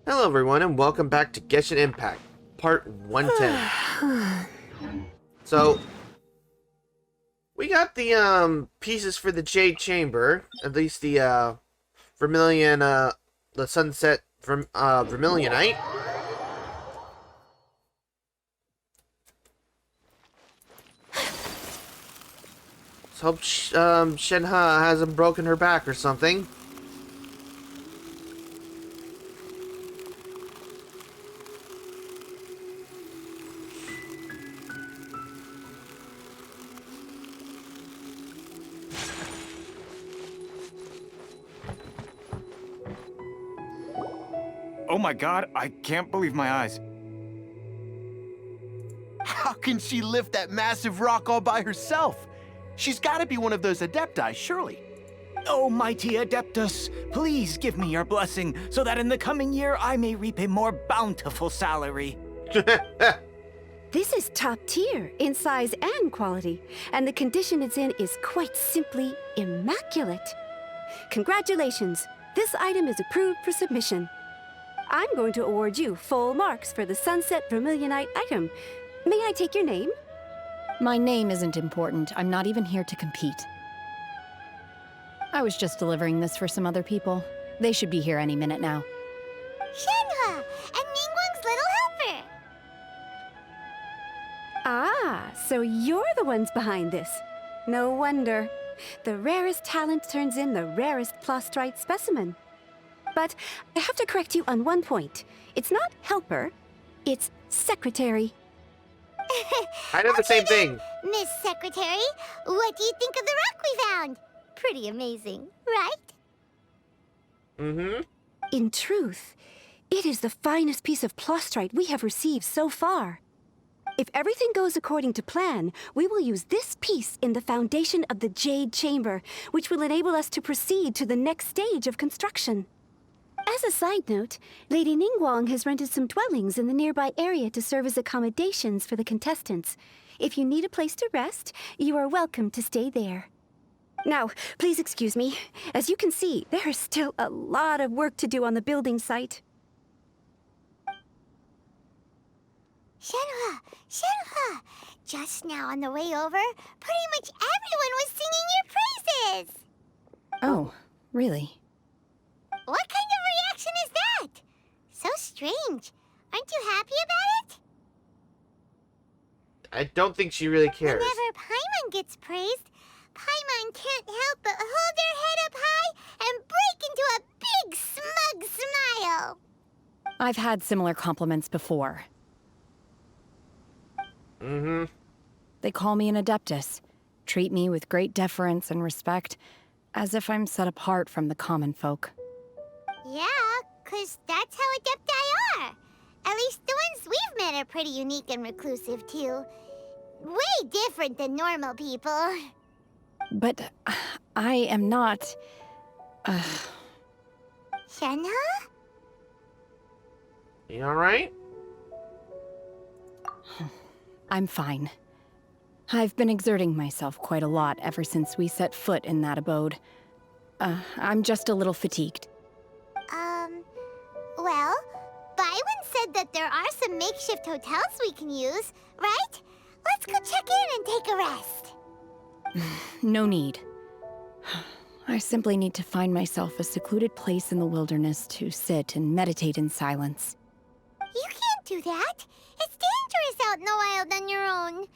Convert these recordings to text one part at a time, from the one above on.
Hello everyone and welcome back to Genshin Impact, part 110. So, we got the pieces for the Jade Chamber, at least the Vermilion, the Sunset Vermilionite. Let's hope Shenhe hasn't broken her back or something. Oh my god, I can't believe my eyes. How can she lift that massive rock all by herself? She's gotta be one of those adepti, surely. Oh, mighty Adeptus, please give me your blessing so that in the coming year I may reap a more bountiful salary. This is top tier in size and quality, and the condition it's in is quite simply immaculate. Congratulations, this item is approved for submission. I'm going to award you full marks for the Sunset Vermilionite item. May I take your name? My name isn't important. I'm not even here to compete. I was just delivering this for some other people. They should be here any minute now. Shenhe and Ningguang's little helper. Ah, so you're the ones behind this. No wonder. The rarest talent turns in the rarest Plostrite specimen. But I have to correct you on one point. It's not helper, it's secretary. I did the same thing. Miss Secretary, what do you think of the rock we found? Pretty amazing, right? Mm-hmm. In truth, it is the finest piece of Plostrite we have received so far. If everything goes according to plan, we will use this piece in the foundation of the Jade Chamber, which will enable us to proceed to the next stage of construction. As a side note, Lady Ningguang has rented some dwellings in the nearby area to serve as accommodations for the contestants. If you need a place to rest, you are welcome to stay there. Now, please excuse me. As you can see, there is still a lot of work to do on the building site. Shenhe, just now on the way over, pretty much everyone was singing your praises. Oh, really? What kind of reaction is that? So strange. Aren't you happy about it? I don't think she really cares. Whenever Paimon gets praised, Paimon can't help but hold her head up high and break into a big smug smile. I've had similar compliments before. Mm-hmm. They call me an Adeptus, treat me with great deference and respect, as if I'm set apart from the common folk. Yeah, 'cause that's how adepti are. At least the ones we've met are pretty unique and reclusive, too. Way different than normal people. But I am not... Shenhe? You alright? I'm fine. I've been exerting myself quite a lot ever since we set foot in that abode. I'm just a little fatigued. Well, Byron said that there are some makeshift hotels we can use, right? Let's go check in and take a rest. No need. I simply need to find myself a secluded place in the wilderness to sit and meditate in silence. You can't do that. It's dangerous out in the wild on your own.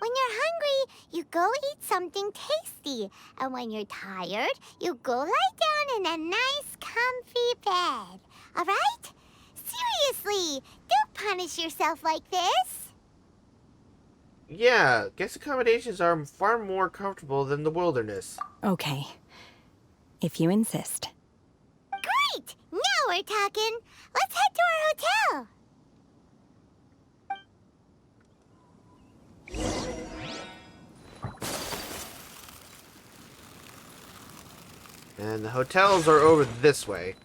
When you're hungry, you go eat something tasty. And when you're tired, you go lie down in a nice, comfy bed. All right? Seriously, don't punish yourself like this. Yeah, guest accommodations are far more comfortable than the wilderness. Okay. If you insist. Great! Now we're talking. Let's head to our hotel. And the hotels are over this way.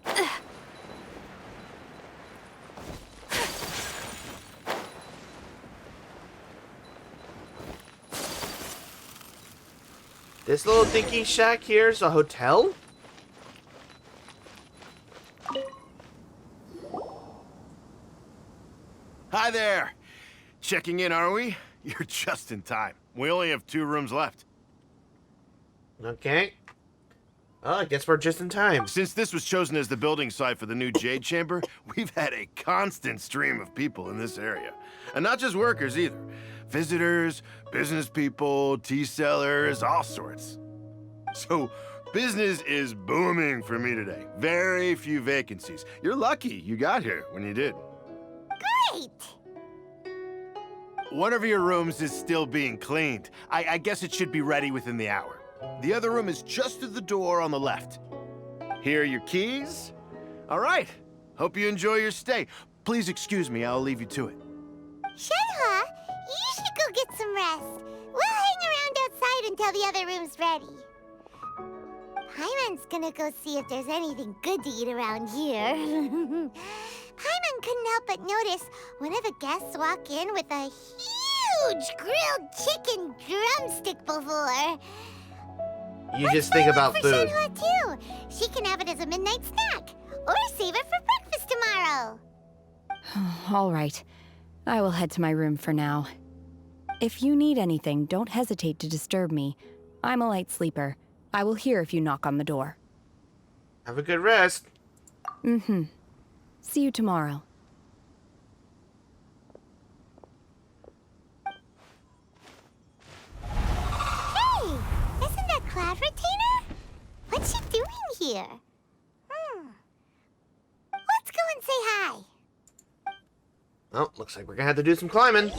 This little dinky shack here is a hotel? Hi there. Checking in, are we? You're just in time. We only have 2 rooms left. Okay. Well, I guess we're just in time. Since this was chosen as the building site for the new Jade Chamber, we've had a constant stream of people in this area. And not just workers either. Visitors, business people, tea sellers, all sorts. So, business is booming for me today. Very few vacancies. You're lucky you got here when you did. Great! One of your rooms is still being cleaned. I guess it should be ready within the hour. The other room is just through the door on the left. Here are your keys. All right. Hope you enjoy your stay. Please excuse me, I'll leave you to it. Shenhe, you should go get some rest. We'll hang around outside until the other room's ready. Paimon's gonna go see if there's anything good to eat around here. Paimon couldn't help but notice one of the guests walk in with a huge grilled chicken drumstick before. You just think about for food. Shenhe too. She can have it as a midnight snack, or save it for breakfast tomorrow. All right. I will head to my room for now. If you need anything, don't hesitate to disturb me. I'm a light sleeper. I will hear if you knock on the door. Have a good rest. Mm-hmm. See you tomorrow. Hey, isn't that Cloud Retainer? What's she doing here? Let's go and say hi. Oh, looks like we're gonna have to do some climbing.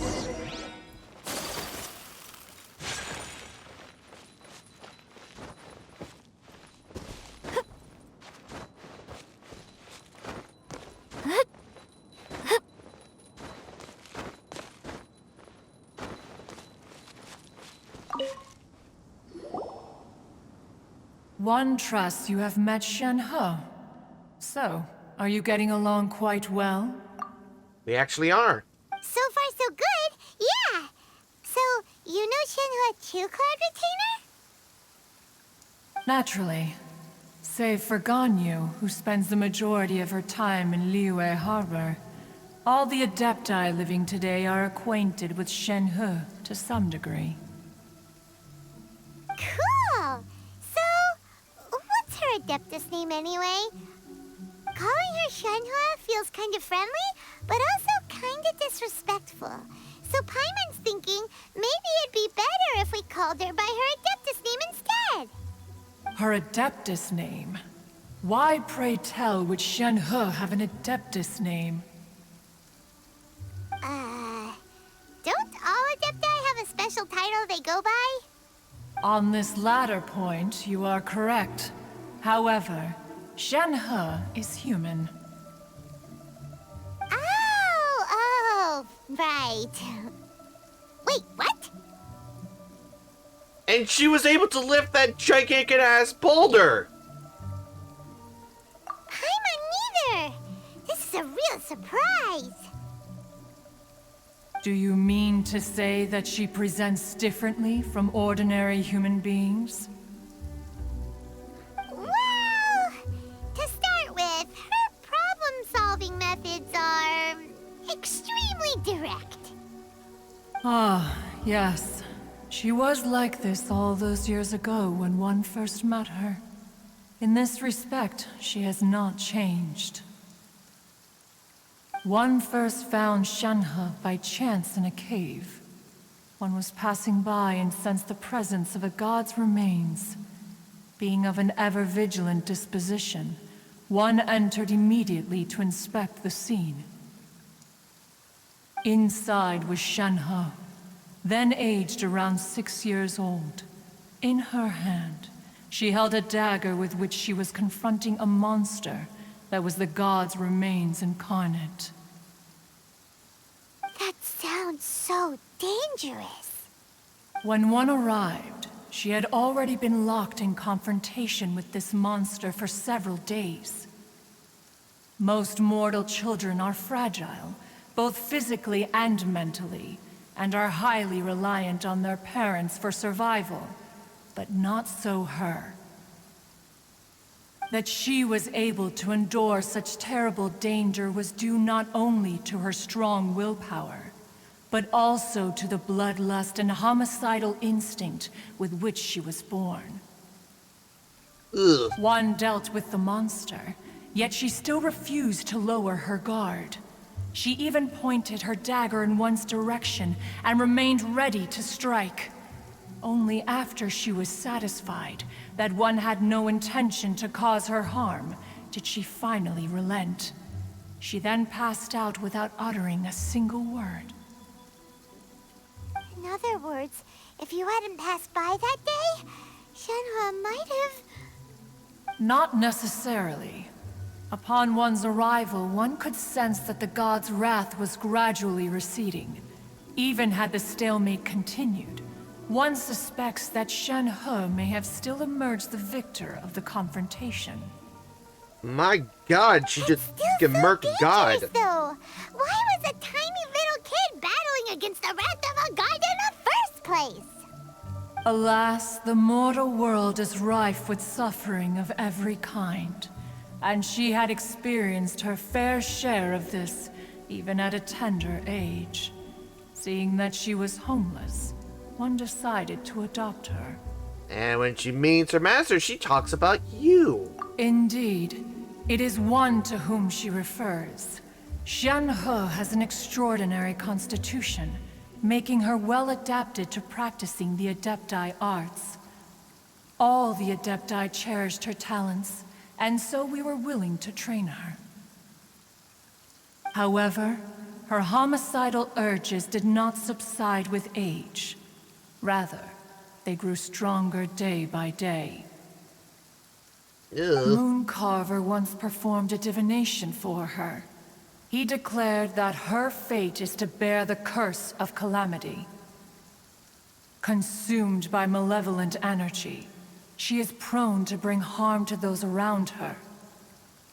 One trusts you have met Shenhe. So, are you getting along quite well? We actually are. So far, so good. Yeah. So, you know Shenhe too, Cloud Retainer? Naturally. Save for Ganyu, who spends the majority of her time in Liyue Harbor. All the Adepti living today are acquainted with Shenhe to some degree. Cool. So, what's her Adeptus name anyway? Calling her Shenhe feels kind of friendly, but also kind of disrespectful. So Paimon's thinking maybe it'd be better if we called her by her Adeptus name instead. Her Adeptus name? Why, pray tell, would Shenhe have an Adeptus name? Don't all Adepti have a special title they go by? On this latter point, you are correct. However, Shenhe is human. Oh, right. Wait, what? And she was able to lift that gigantic ass boulder. Paimon neither. This is a real surprise. Do you mean to say that she presents differently from ordinary human beings? Well, to start with, her problem-solving methods are extremely direct. Ah, yes. She was like this all those years ago when one first met her. In this respect, she has not changed. One first found Shenhe by chance in a cave. One was passing by and sensed the presence of a god's remains. Being of an ever-vigilant disposition, one entered immediately to inspect the scene. Inside was Shenhe, then aged around 6 years old. In her hand, she held a dagger with which she was confronting a monster that was the god's remains incarnate. That sounds so dangerous. When one arrived, she had already been locked in confrontation with this monster for several days. Most mortal children are fragile, both physically and mentally, and are highly reliant on their parents for survival, but not so her. That she was able to endure such terrible danger was due not only to her strong willpower, but also to the bloodlust and homicidal instinct with which she was born. Ugh. One dealt with the monster, yet she still refused to lower her guard. She even pointed her dagger in one's direction and remained ready to strike. Only after she was satisfied that one had no intention to cause her harm did she finally relent. She then passed out without uttering a single word. In other words, if you hadn't passed by that day, Shenhua might have... Not necessarily. Upon one's arrival, one could sense that the god's wrath was gradually receding. Even had the stalemate continued, one suspects that Shenhe may have still emerged the victor of the confrontation. My god, she just Still so murked God. dangerous, though. Why was a tiny little kid battling against the wrath of a god in the first place? Alas, the mortal world is rife with suffering of every kind, and she had experienced her fair share of this, even at a tender age. Seeing that she was homeless, one decided to adopt her. And when she meets her master, she talks about you. Indeed, it is one to whom she refers. Shenhe has an extraordinary constitution, making her well adapted to practicing the Adepti arts. All the Adepti cherished her talents, and so we were willing to train her. However, her homicidal urges did not subside with age. Rather, they grew stronger day by day. Ugh. Mooncarver once performed a divination for her. He declared that her fate is to bear the curse of calamity. Consumed by malevolent energy, she is prone to bring harm to those around her.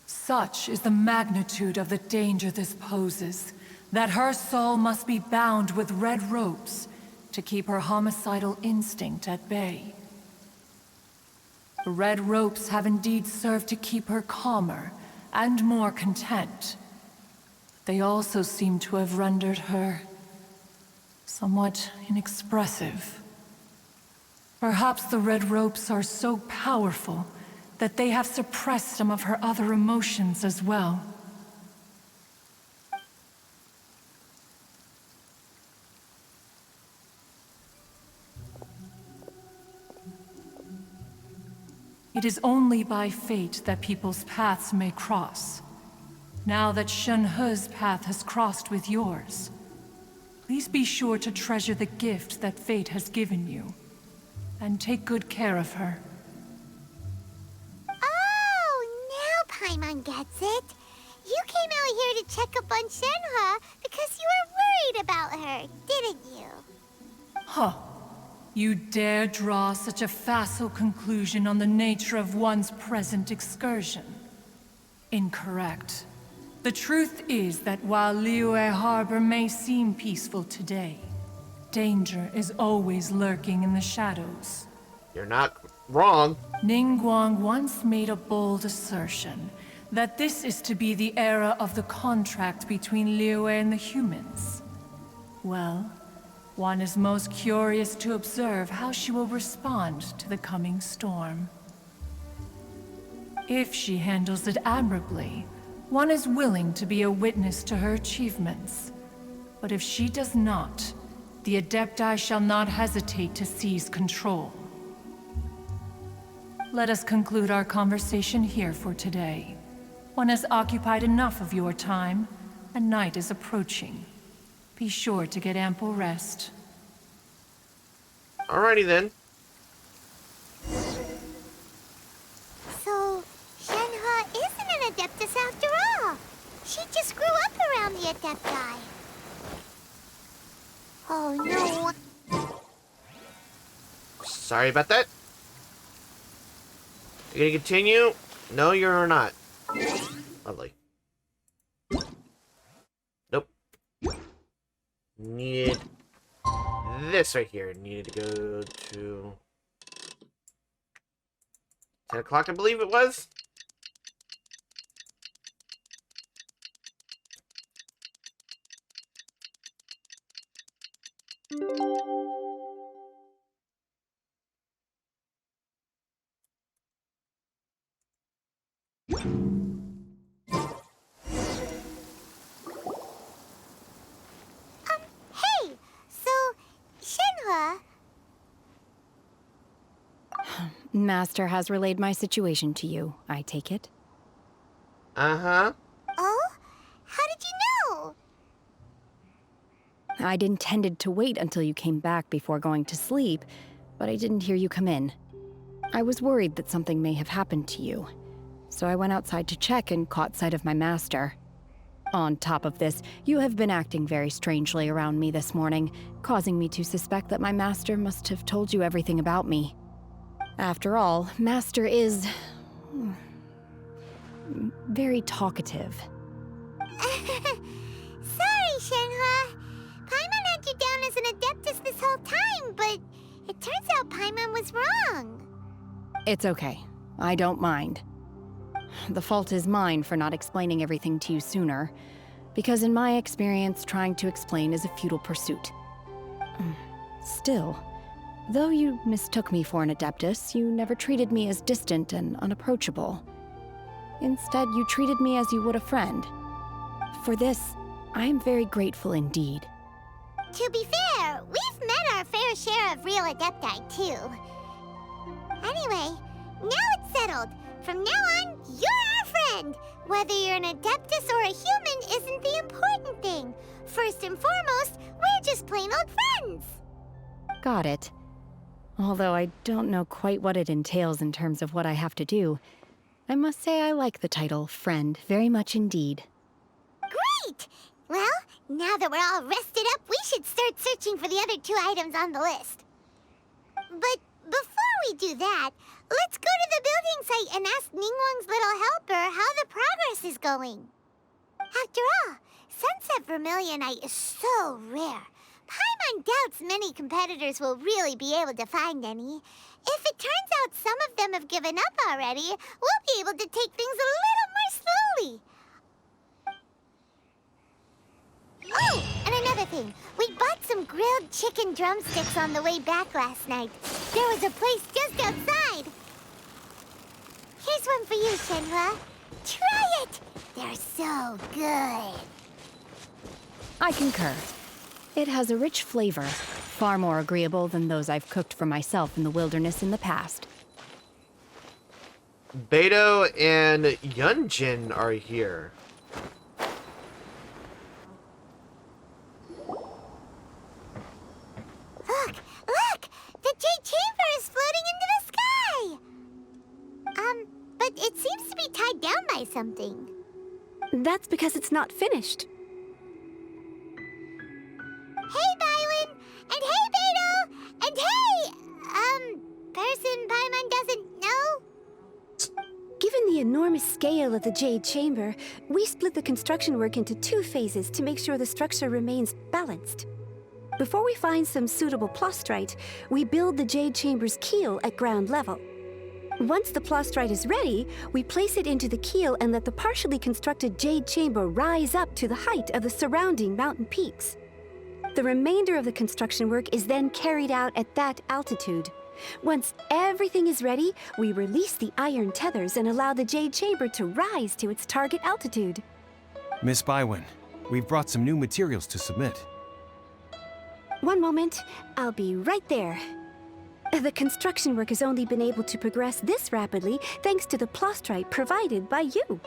Such is the magnitude of the danger this poses, that her soul must be bound with red ropes to keep her homicidal instinct at bay. The red ropes have indeed served to keep her calmer and more content. They also seem to have rendered her somewhat inexpressive. Perhaps the red ropes are so powerful that they have suppressed some of her other emotions as well. It is only by fate that people's paths may cross. Now that Shenhe's path has crossed with yours, please be sure to treasure the gift that fate has given you, and take good care of her. Oh, now Paimon gets it. You came out here to check up on Shenhe because you were worried about her, didn't you? Huh. You dare draw such a facile conclusion on the nature of one's present excursion? Incorrect. The truth is that while Liyue Harbor may seem peaceful today, danger is always lurking in the shadows. You're not wrong. Ningguang once made a bold assertion that this is to be the era of the contract between Liyue and the humans. Well, one is most curious to observe how she will respond to the coming storm. If she handles it admirably, one is willing to be a witness to her achievements. But if she does not, the Adepti shall not hesitate to seize control. Let us conclude our conversation here for today. One has occupied enough of your time, and night is approaching. Be sure to get ample rest. Alrighty then. So, Shenhe isn't an Adeptus after all. She just grew up around the Adepti. Oh no. Sorry about that. You gonna continue? No, you're not. Lovely. Nope. Needed this right here. Needed to go to 10 o'clock, I believe it was. Hey, so, Shenhua, Master has relayed my situation to you, I take it. Uh-huh. oh? How did you know? I'd intended to wait until you came back before going to sleep, but I didn't hear you come in. I was worried that something may have happened to you, so I went outside to check and caught sight of my master. On top of this, you have been acting very strangely around me this morning, causing me to suspect that my master must have told you everything about me. After all, Master is very talkative. Sorry, Shenhua. Paimon had you down as an Adeptus this whole time, but it turns out Paimon was wrong. It's okay. I don't mind. The fault is mine for not explaining everything to you sooner, because in my experience, trying to explain is a futile pursuit. Still, though you mistook me for an Adeptus, you never treated me as distant and unapproachable. Instead, you treated me as you would a friend. For this, I am very grateful indeed. To be fair, we've met our fair share of real Adepti, too. Anyway, now it's settled. From now on, you're our friend. Whether you're an Adeptus or a human isn't the important thing. First and foremost, we're just plain old friends. Got it. Although I don't know quite what it entails in terms of what I have to do, I must say I like the title Friend very much indeed. Great! Well, now that we're all rested up, we should start searching for the other 2 items on the list. But before we do that, let's go to the building site and ask Ningguang's little helper how the progress is going. After all, Sunset Vermilionite is so rare. Paimon doubts many competitors will really be able to find any. If it turns out some of them have given up already, we'll be able to take things a little more slowly. Oh, and another thing. We bought some grilled chicken drumsticks on the way back last night. There was a place just outside. Here's one for you, Shenhua. Try it! They're so good. I concur. It has a rich flavor, far more agreeable than those I've cooked for myself in the wilderness in the past. Beto and Yunjin are here. Look! Look! The Jade Chamber is floating into the sky! But it seems to be tied down by something. That's because it's not finished. Hey, Bylin! And hey, Beto! And hey, person Paimon doesn't know? Given the enormous scale of the Jade Chamber, we split the construction work into 2 phases to make sure the structure remains balanced. Before we find some suitable plastrite, we build the Jade Chamber's keel at ground level. Once the plastrite is ready, we place it into the keel and let the partially constructed Jade Chamber rise up to the height of the surrounding mountain peaks. The remainder of the construction work is then carried out at that altitude. Once everything is ready, we release the iron tethers and allow the Jade Chamber to rise to its target altitude. Miss Bywin, we've brought some new materials to submit. One moment, I'll be right there. The construction work has only been able to progress this rapidly thanks to the plastrite provided by you.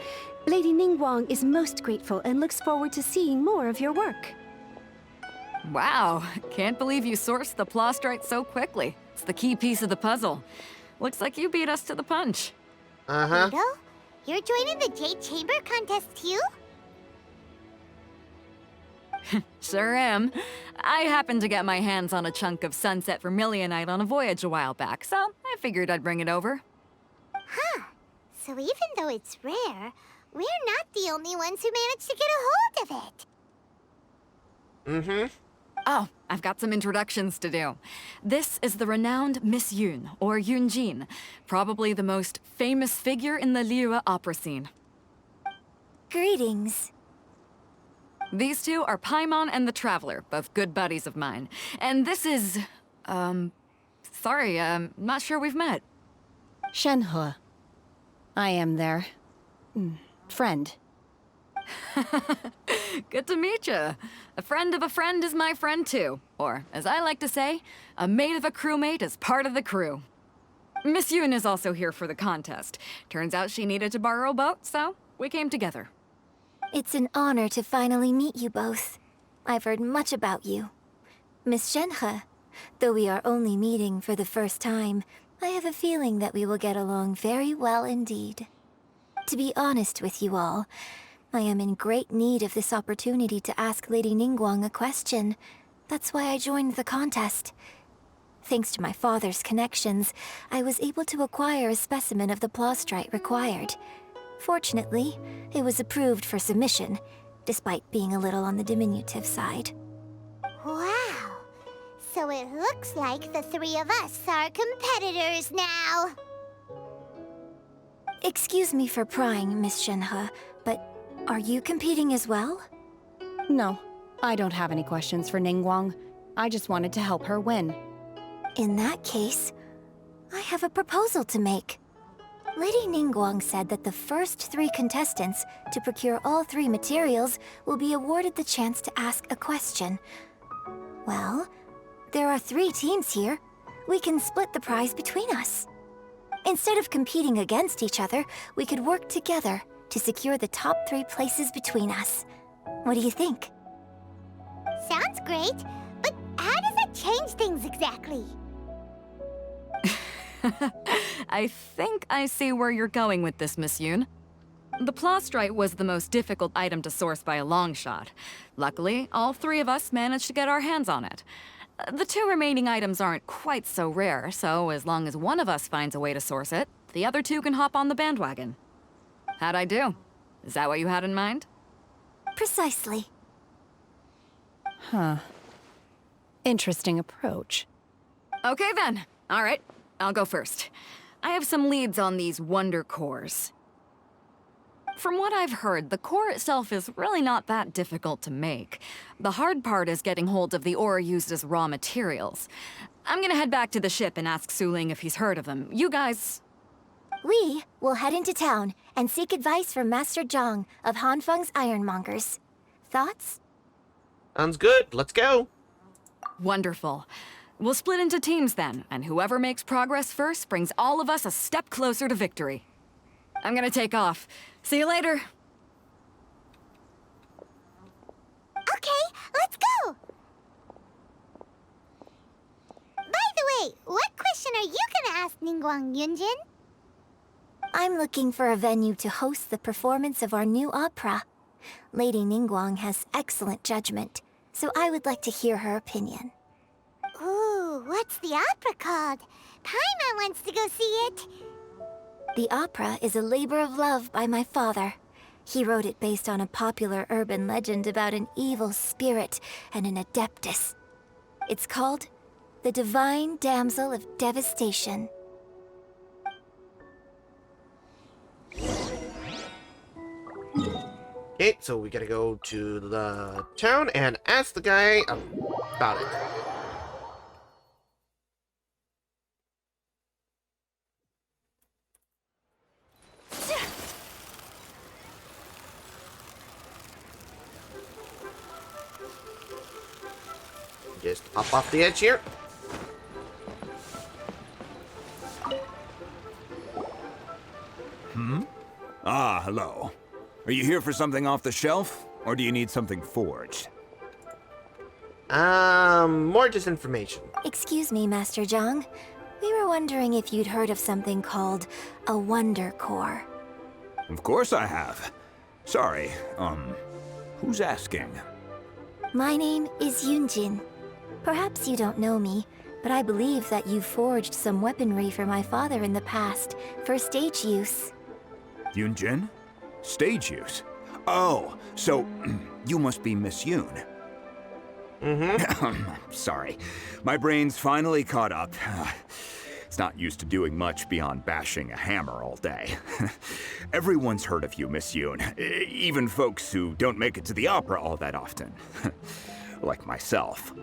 Lady Ningguang is most grateful and looks forward to seeing more of your work. Wow, can't believe you sourced the plastrite so quickly. It's the key piece of the puzzle. Looks like you beat us to the punch. Uh-huh. Beto? You're joining the Jade Chamber contest too? Sure am. I happened to get my hands on a chunk of Sunset Vermilionite on a voyage a while back, so I figured I'd bring it over. Huh. So even though it's rare, we're not the only ones who managed to get a hold of it. Mm-hmm. Oh, I've got some introductions to do. This is the renowned Miss Yun, or Yunjin, probably the most famous figure in the Liyue opera scene. Greetings. These two are Paimon and the Traveler, both good buddies of mine. And this is... sorry, not sure we've met. Shenhe. I am their... friend. Good to meet you. A friend of a friend is my friend too. Or, as I like to say, a mate of a crewmate is part of the crew. Miss Yoon is also here for the contest. Turns out she needed to borrow a boat, so we came together. It's an honor to finally meet you both. I've heard much about you. Miss Shenhe, though we are only meeting for the first time, I have a feeling that we will get along very well indeed. To be honest with you all, I am in great need of this opportunity to ask Lady Ningguang a question. That's why I joined the contest. Thanks to my father's connections, I was able to acquire a specimen of the plastrite required. Fortunately, it was approved for submission, despite being a little on the diminutive side. Wow. So it looks like the three of us are competitors now. Excuse me for prying, Miss Shenhe, but are you competing as well? No, I don't have any questions for Ningguang. I just wanted to help her win. In that case, I have a proposal to make. Lady Ningguang said that the first 3 contestants to procure all 3 materials will be awarded the chance to ask a question. Well, there are 3 teams here. We can split the prize between us. Instead of competing against each other, we could work together to secure the top 3 places between us. What do you think? Sounds great, but how does that change things exactly? I think I see where you're going with this, Miss Yoon. The plastrite was the most difficult item to source by a long shot. Luckily, all 3 of us managed to get our hands on it. The 2 remaining items aren't quite so rare, so as long as one of us finds a way to source it, the other 2 can hop on the bandwagon. How'd I do? Is that what you had in mind? Precisely. Huh. Interesting approach. Okay then. All right, I'll go first. I have some leads on these wonder cores. From what I've heard, the core itself is really not that difficult to make. The hard part is getting hold of the ore used as raw materials. I'm gonna head back to the ship and ask Suling if he's heard of them. You guys... We will head into town and seek advice from Master Zhang of Hanfeng's Ironmongers. Thoughts? Sounds good. Let's go. Wonderful. We'll split into teams then, and whoever makes progress first brings all of us a step closer to victory. I'm gonna take off. See you later. Okay, let's go! By the way, what question are you gonna ask Ningguang, Yunjin? I'm looking for a venue to host the performance of our new opera. Lady Ningguang has excellent judgment, so I would like to hear her opinion. Ooh, what's the opera called? Paimon wants to go see it. The opera is a labor of love by my father. He wrote it based on a popular urban legend about an evil spirit and an adeptus. It's called The Divine Damsel of Devastation. Okay, so we gotta go to the town and ask the guy about it. Just hop off the edge here. Ah, hello. Are you here for something off the shelf, or do you need something forged? More just information. Excuse me, Master Zhang. We were wondering if you'd heard of something called a Wonder Core. Of course I have. Sorry, who's asking? My name is Yunjin. Perhaps you don't know me, but I believe that you forged some weaponry for my father in the past, for stage use. Yunjin? Stage use? Oh, so you must be Miss Yoon. Mm-hmm. Sorry, my brain's finally caught up. It's not used to doing much beyond bashing a hammer all day. Everyone's heard of you, Miss Yoon. Even folks who don't make it to the opera all that often. Like myself.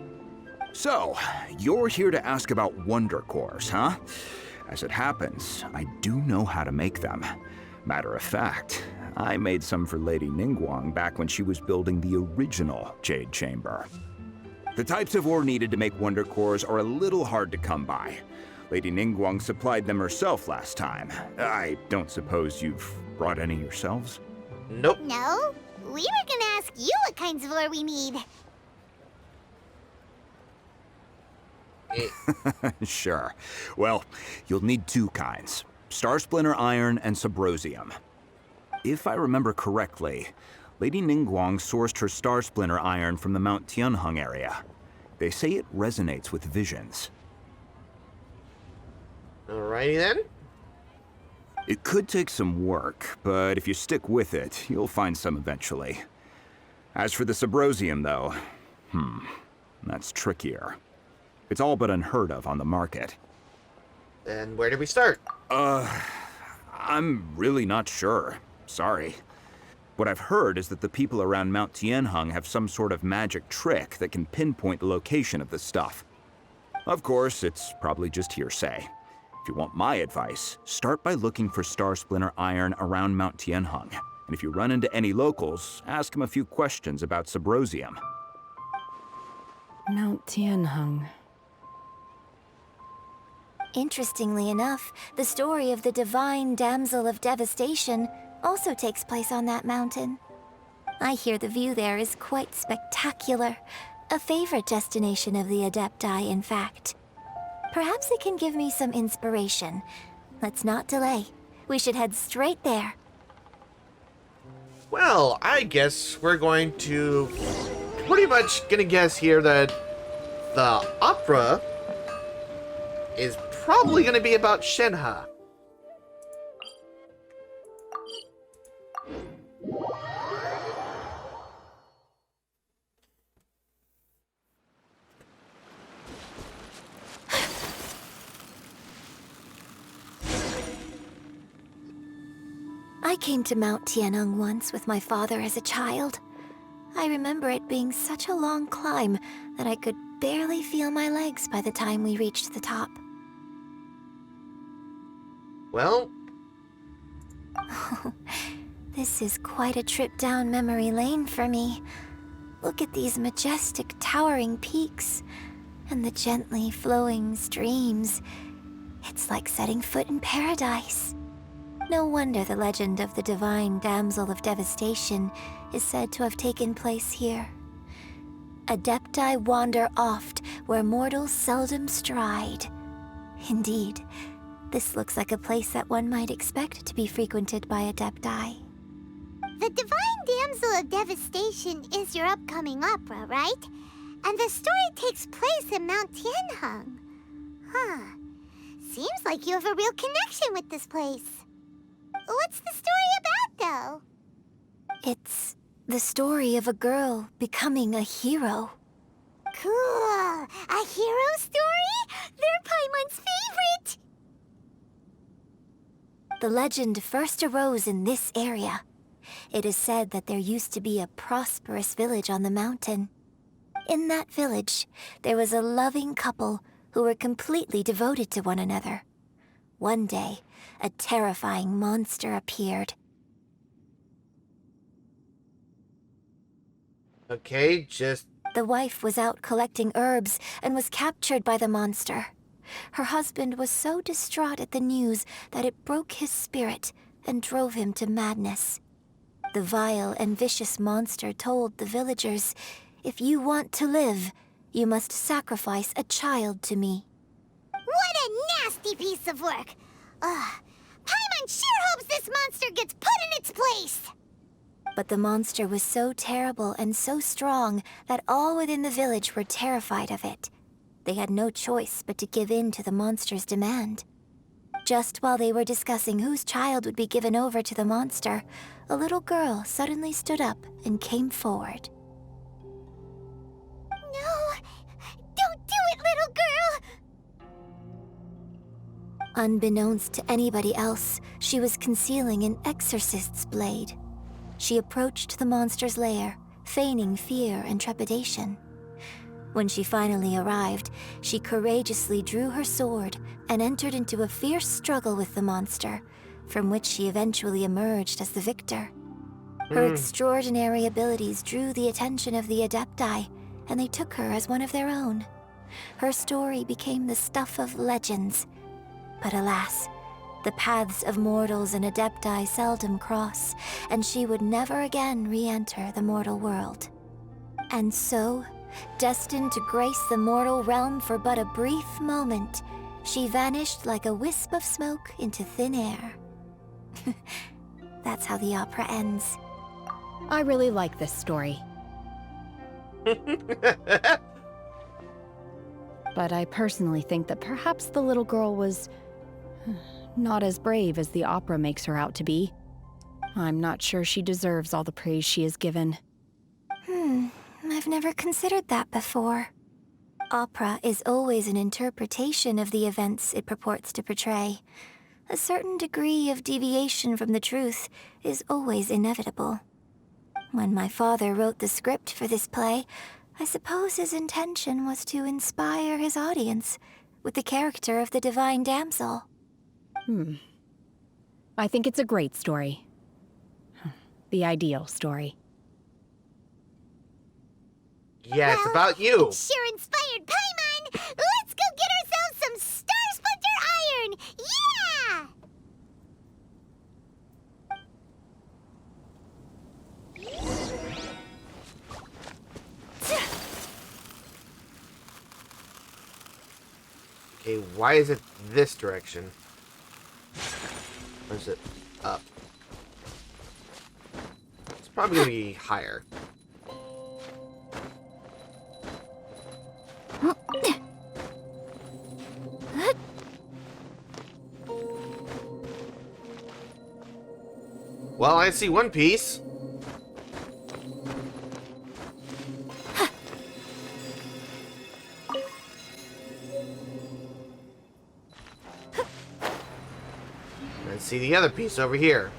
So, you're here to ask about wonder cores, huh? As it happens, I do know how to make them. Matter of fact, I made some for Lady Ningguang back when she was building the original Jade Chamber. The types of ore needed to make wonder cores are a little hard to come by. Lady Ningguang supplied them herself last time. I don't suppose you've brought any yourselves? Nope. No? We were gonna ask you what kinds of ore we need. Sure. Well, you'll need two kinds. Star Splinter Iron and Subrosium. If I remember correctly, Lady Ningguang sourced her Star Splinter Iron from the Mount Tianheng area. They say it resonates with visions. Alrighty then. It could take some work, but if you stick with it, you'll find some eventually. As for the Subrosium, though, that's trickier. It's all but unheard of on the market. Then where do we start? I'm really not sure. Sorry. What I've heard is that the people around Mount Tianheng have some sort of magic trick that can pinpoint the location of the stuff. Of course, it's probably just hearsay. If you want my advice, start by looking for Star Splinter Iron around Mount Tianheng. And if you run into any locals, ask them a few questions about Subrosium. Mount Tianheng. Interestingly enough, the story of the divine Damsel of Devastation also takes place on that mountain. I hear the view there is quite spectacular. A favorite destination of the Adepti, in fact. Perhaps it can give me some inspiration. Let's not delay. We should head straight there. Well, I guess we're going to pretty much gonna guess here that the opera is probably gonna be about Shenhe. I came to Mount Tianheng once with my father as a child. I remember it being such a long climb that I could barely feel my legs by the time we reached the top. Well, This is quite a trip down memory lane for me. Look at these majestic, towering peaks and the gently flowing streams. It's like setting foot in paradise. No wonder the legend of the divine Damsel of Devastation is said to have taken place here. Adepti wander oft where mortals seldom stride. Indeed, this looks like a place that one might expect to be frequented by Adepti. The Divine Damsel of Devastation is your upcoming opera, right? And the story takes place in Mount Tianheng. Huh. Seems like you have a real connection with this place. What's the story about, though? It's the story of a girl becoming a hero. Cool. A hero story? They're Paimon's favorite. The legend first arose in this area. It is said that there used to be a prosperous village on the mountain. In that village, there was a loving couple who were completely devoted to one another. One day, a terrifying monster appeared. okay, just... The wife was out collecting herbs and was captured by the monster. Her husband was so distraught at the news that it broke his spirit and drove him to madness. The vile and vicious monster told the villagers, "If you want to live, you must sacrifice a child to me." What a nasty piece of work. Paimon sure hopes this monster gets put in its place. But the monster was so terrible and so strong that all within the village were terrified of it. They had no choice but to give in to the monster's demand. Just while they were discussing whose child would be given over to the monster, a little girl suddenly stood up and came forward. No, don't do it, little girl. Unbeknownst to anybody else, she was concealing an exorcist's blade. She approached the monster's lair, feigning fear and trepidation. When she finally arrived, she courageously drew her sword and entered into a fierce struggle with the monster, from which she eventually emerged as the victor. Her extraordinary abilities drew the attention of the Adepti, and they took her as one of their own. Her story became the stuff of legends. But alas, the paths of mortals and Adepti seldom cross, and she would never again re-enter the mortal world. And so, destined to grace the mortal realm for but a brief moment, she vanished like a wisp of smoke into thin air. That's how the opera ends. I really like this story. But I personally think that perhaps the little girl was not as brave as the opera makes her out to be. I'm not sure she deserves all the praise she is given. I've never considered that before. Opera is always an interpretation of the events it purports to portray. A certain degree of deviation from the truth is always inevitable. When my father wrote the script for this play, I suppose his intention was to inspire his audience with the character of the divine damsel. I think it's a great story. The ideal story. Yeah, it's about you. It sure inspired Paimon! Let's go get ourselves some Star Splinter Iron! Yeah! Okay, why is it this direction? Or is it up? It's probably gonna be higher. Well, I see one piece. I see the other piece over here.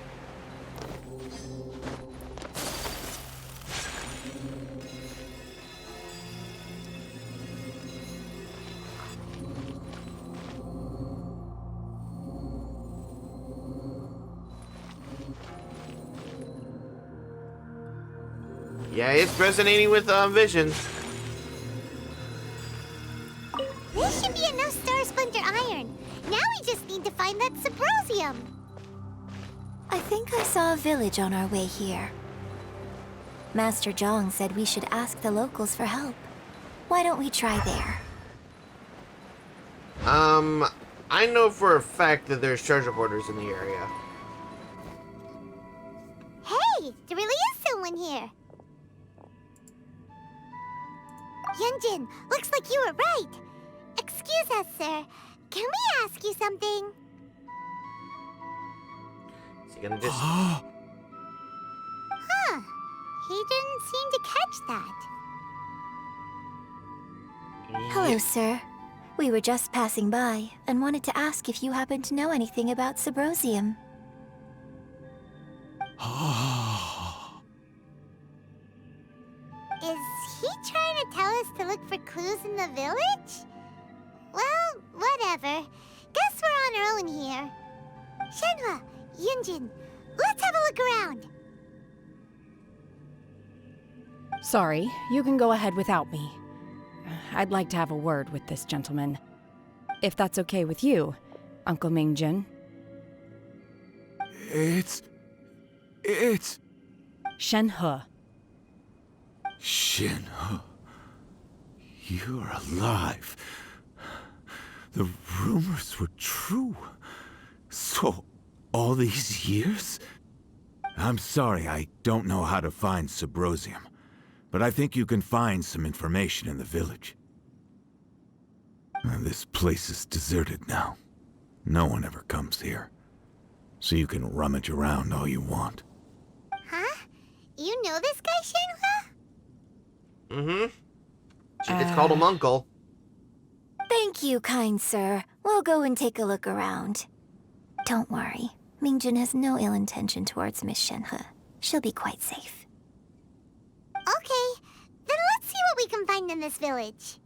Yeah, it's resonating with Vision. This should be enough Star Splinter Iron. Now we just need to find that Subrosium. I think I saw a village on our way here. Master Zhang said we should ask the locals for help. Why don't we try there? I know for a fact that there's treasure hoarders in the area. Hey, there really is someone here. Yunjin, looks like you were right. Excuse us, sir. Can we ask you something? Is he gonna just... Huh. He didn't seem to catch that. Hello, sir. We were just passing by and wanted to ask if you happen to know anything about Subrosium. Is he trying to tell us to look for clues in the village? Well, whatever. Guess we're on our own here. Shenhua, Yunjin, let's have a look around. Sorry, you can go ahead without me. I'd like to have a word with this gentleman. If that's okay with you, Uncle Mingjin. It's... Shenhe. Shenhe. You're alive. The rumors were true. So, all these years? I'm sorry, I don't know how to find Subrosium. But I think you can find some information in the village. This place is deserted now. No one ever comes here. So you can rummage around all you want. Huh? You know this guy, Shenhua? She gets called him uncle. Thank you, kind sir. We'll go and take a look around. Don't worry. Mingjun has no ill intention towards Miss Shenhe. She'll be quite safe. Okay, then let's see what we can find in this village.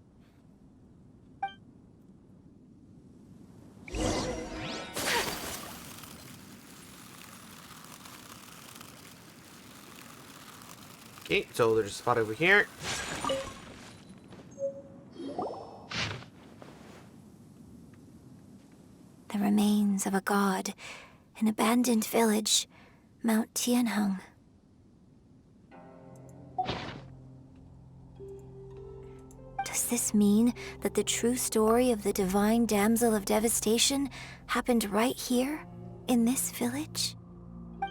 Okay, so there's a spot over here. The remains of a god, an abandoned village, Mount Tianheng. Does this mean that the true story of the divine Damsel of Devastation happened right here, in this village?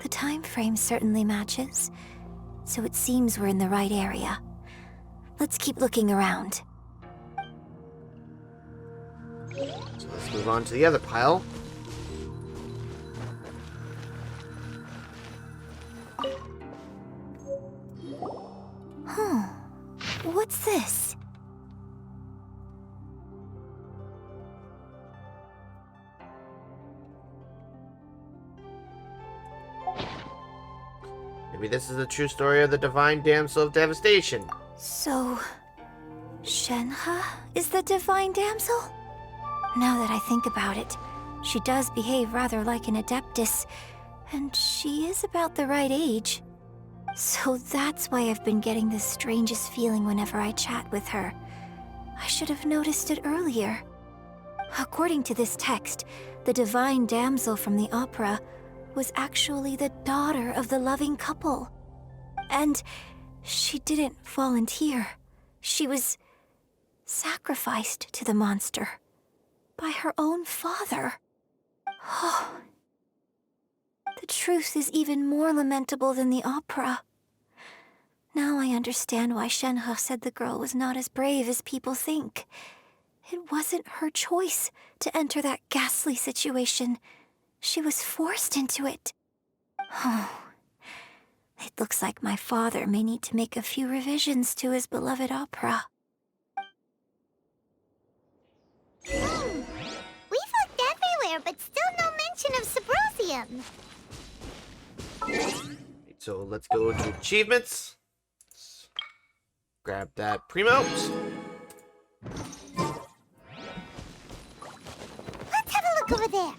The time frame certainly matches, so it seems we're in the right area. Let's keep looking around. So let's move on to the other pile. Huh. What's this? Maybe this is the true story of the divine Damsel of Devastation. So, Shenhe is the divine damsel? Now that I think about it, she does behave rather like an adeptus, and she is about the right age. So that's why I've been getting the strangest feeling whenever I chat with her. I should have noticed it earlier. According to this text, the divine damsel from the opera was actually the daughter of the loving couple. And she didn't volunteer. She was sacrificed to the monster by her own father. Oh. The truth is even more lamentable than the opera. Now I understand why Shenhe said the girl was not as brave as people think. It wasn't her choice to enter that ghastly situation. She was forced into it. Oh. It looks like my father may need to make a few revisions to his beloved opera. We've looked everywhere, but still no mention of Symposium. So let's go to achievements. Grab that Primo. Let's have a look over there.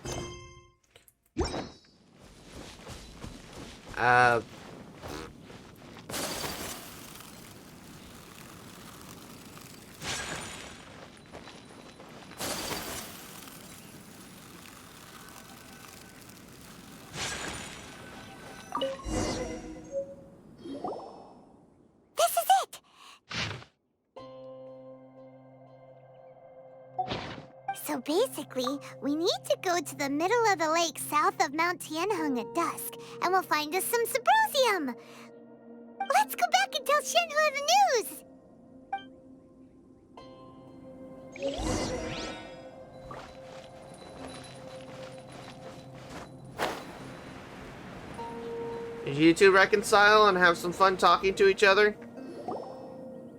This is it! So basically, we need to go to the middle of the lake south of Mount Tianheng at dusk, and we'll find us some Symposium! Let's go back and tell Shenhe the news! Did you two reconcile and have some fun talking to each other?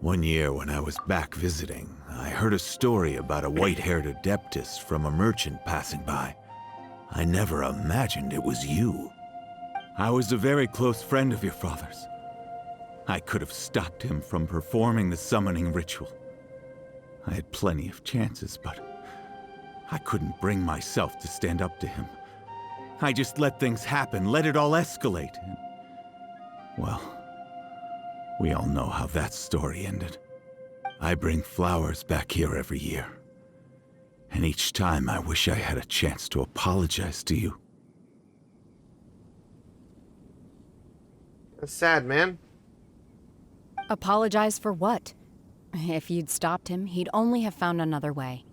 One year when I was back visiting, I heard a story about a white-haired adeptus from a merchant passing by. I never imagined it was you. I was a very close friend of your father's. I could have stopped him from performing the summoning ritual. I had plenty of chances, but I couldn't bring myself to stand up to him. I just let things happen, let it all escalate. And, well, we all know how that story ended. I bring flowers back here every year. And each time I wish I had a chance to apologize to you. That's sad, man. Apologize for what? If you'd stopped him, he'd only have found another way.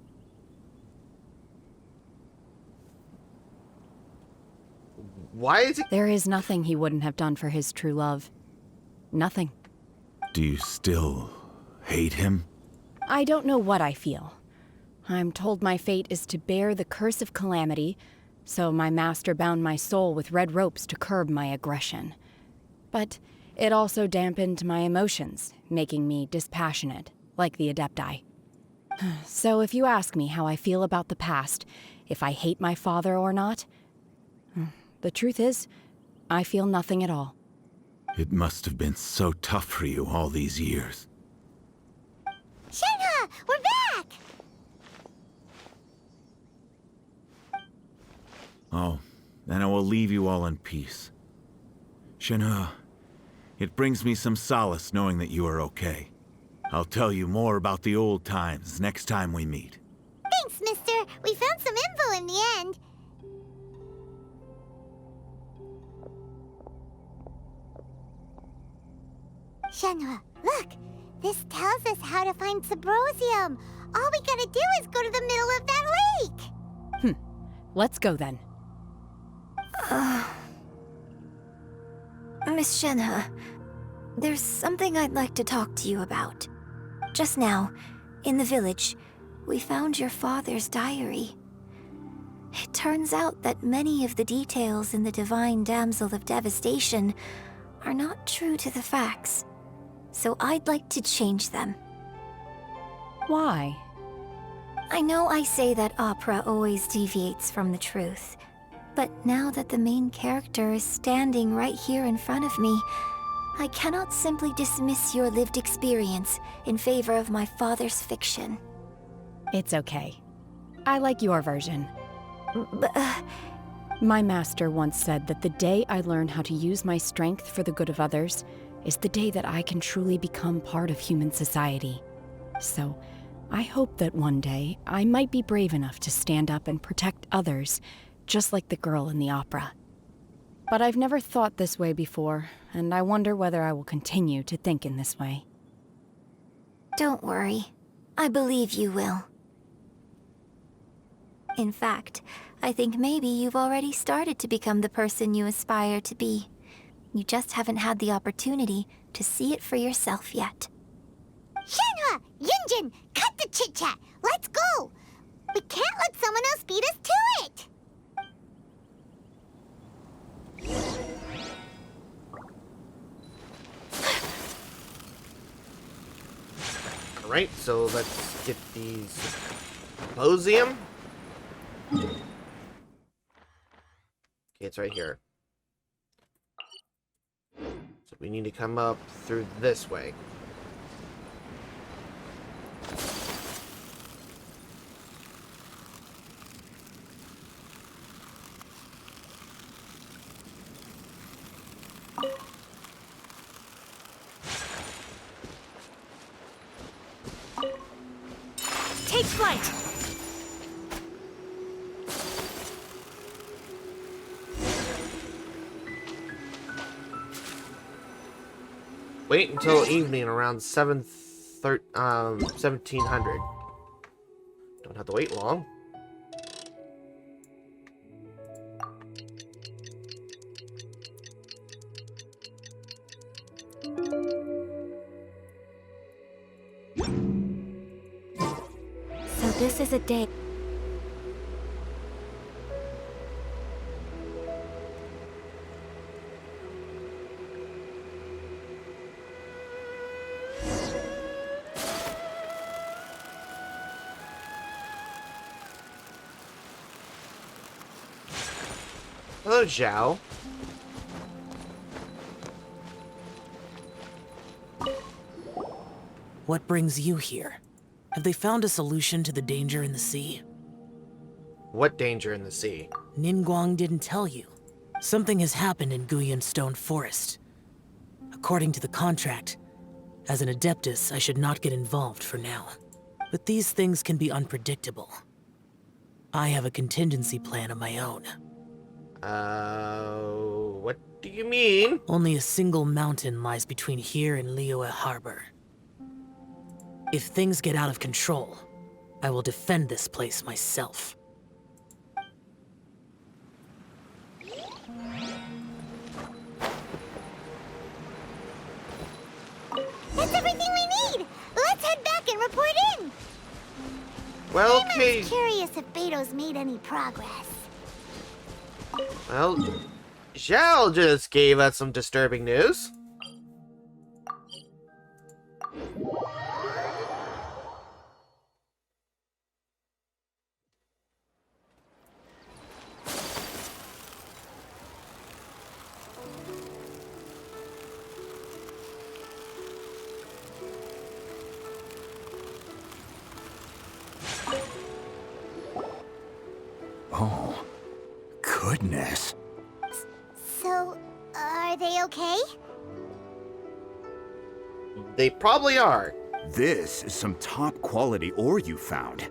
Why is it? There is nothing he wouldn't have done for his true love. Nothing. Do you still hate him? I don't know what I feel. I'm told my fate is to bear the curse of calamity, so my master bound my soul with red ropes to curb my aggression. But it also dampened my emotions, making me dispassionate, like the Adepti. So if you ask me how I feel about the past, if I hate my father or not, the truth is, I feel nothing at all. It must have been so tough for you all these years. Shenhe, we're back! Oh, then I will leave you all in peace. Shenhe, it brings me some solace knowing that you are okay. I'll tell you more about the old times next time we meet. Thanks, mister. We found some info in the end. Shenhe, look! This tells us how to find Subrosium. All we gotta do is go to the middle of that lake. Let's go then. Miss Shenhe, there's something I'd like to talk to you about. Just now, in the village, we found your father's diary. It turns out that many of the details in the Divine Damsel of Devastation are not true to the facts. So I'd like to change them. Why? I know I say that opera always deviates from the truth, but now that the main character is standing right here in front of me, I cannot simply dismiss your lived experience in favor of my father's fiction. It's okay. I like your version. But, My master once said that the day I learn how to use my strength for the good of others is the day that I can truly become part of human society. So, I hope that one day I might be brave enough to stand up and protect others, just like the girl in the opera. But I've never thought this way before, and I wonder whether I will continue to think in this way. don't worry. I believe you will. In fact, I think maybe you've already started to become the person you aspire to be. You just haven't had the opportunity to see it for yourself yet. Shenhe! Yunjin! Cut the chit-chat! Let's go! We can't let someone else beat us to it! Alright, so let's get these symposium. Okay, it's right here. So we need to come up through this way. Take flight! Wait until evening around 1700. Don't have to wait long. So this is a day. Hello, Zhao. What brings you here? Have they found a solution to the danger in the sea? What danger in the sea? Ningguang didn't tell you. Something has happened in Guyan Stone Forest. According to the contract, as an Adeptus, I should not get involved for now. But these things can be unpredictable. I have a contingency plan of my own. What do you mean? Only a single mountain lies between here and Liyue Harbor. If things get out of control, I will defend this place myself. That's everything we need! Let's head back and report in! Well, I'm okay. curious if Beto's made any progress. Well, Zhao just gave us some disturbing news. goodness. So, are they okay? They probably are. This is some top quality ore you found.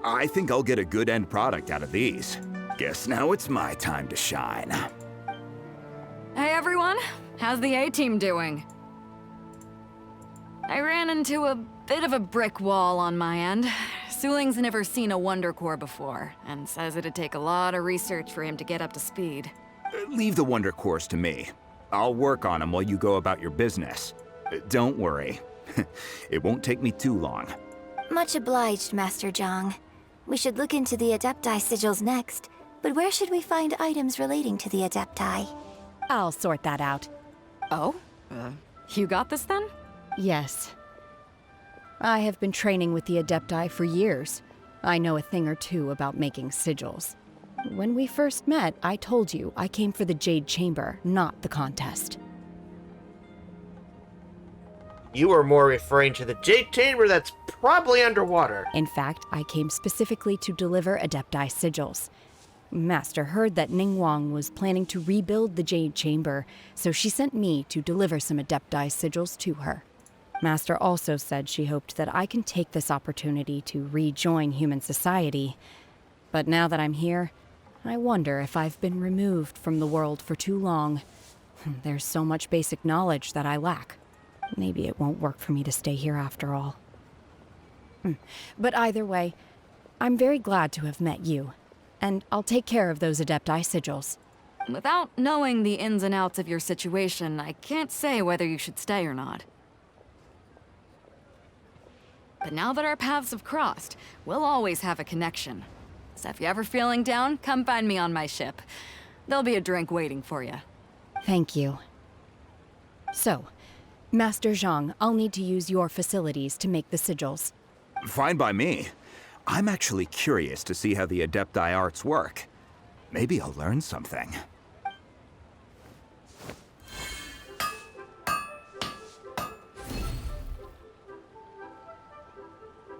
I think I'll get a good end product out of these. Guess now it's my time to shine. Hey everyone, how's the A-team doing? I ran into a bit of a brick wall on my end. Suling's never seen a Wonder Core before, and says it'd take a lot of research for him to get up to speed. Leave the Wonder Cores to me. I'll work on them while you go about your business. Don't worry. It won't take me too long. Much obliged, Master Zhang. We should look into the Adepti sigils next, but where should we find items relating to the Adepti? I'll sort that out. Oh? You got this then? Yes. I have been training with the Adepti for years. I know a thing or two about making sigils. When we first met, I told you I came for the Jade Chamber, not the contest. You were more referring to the Jade Chamber that's probably underwater. In fact, I came specifically to deliver Adepti sigils. Master heard that Ningguang was planning to rebuild the Jade Chamber, so she sent me to deliver some Adepti sigils to her. Master also said she hoped that I can take this opportunity to rejoin human society. But now that I'm here, I wonder if I've been removed from the world for too long. There's so much basic knowledge that I lack. Maybe it won't work for me to stay here after all. But either way, I'm very glad to have met you. And I'll take care of those Adepti sigils. Without knowing the ins and outs of your situation, I can't say whether you should stay or not. But now that our paths have crossed, we'll always have a connection. So if you're ever feeling down, come find me on my ship. There'll be a drink waiting for you. Thank you. So, Master Zhang, I'll need to use your facilities to make the sigils. Fine by me. I'm actually curious to see how the Adepti arts work. Maybe I'll learn something.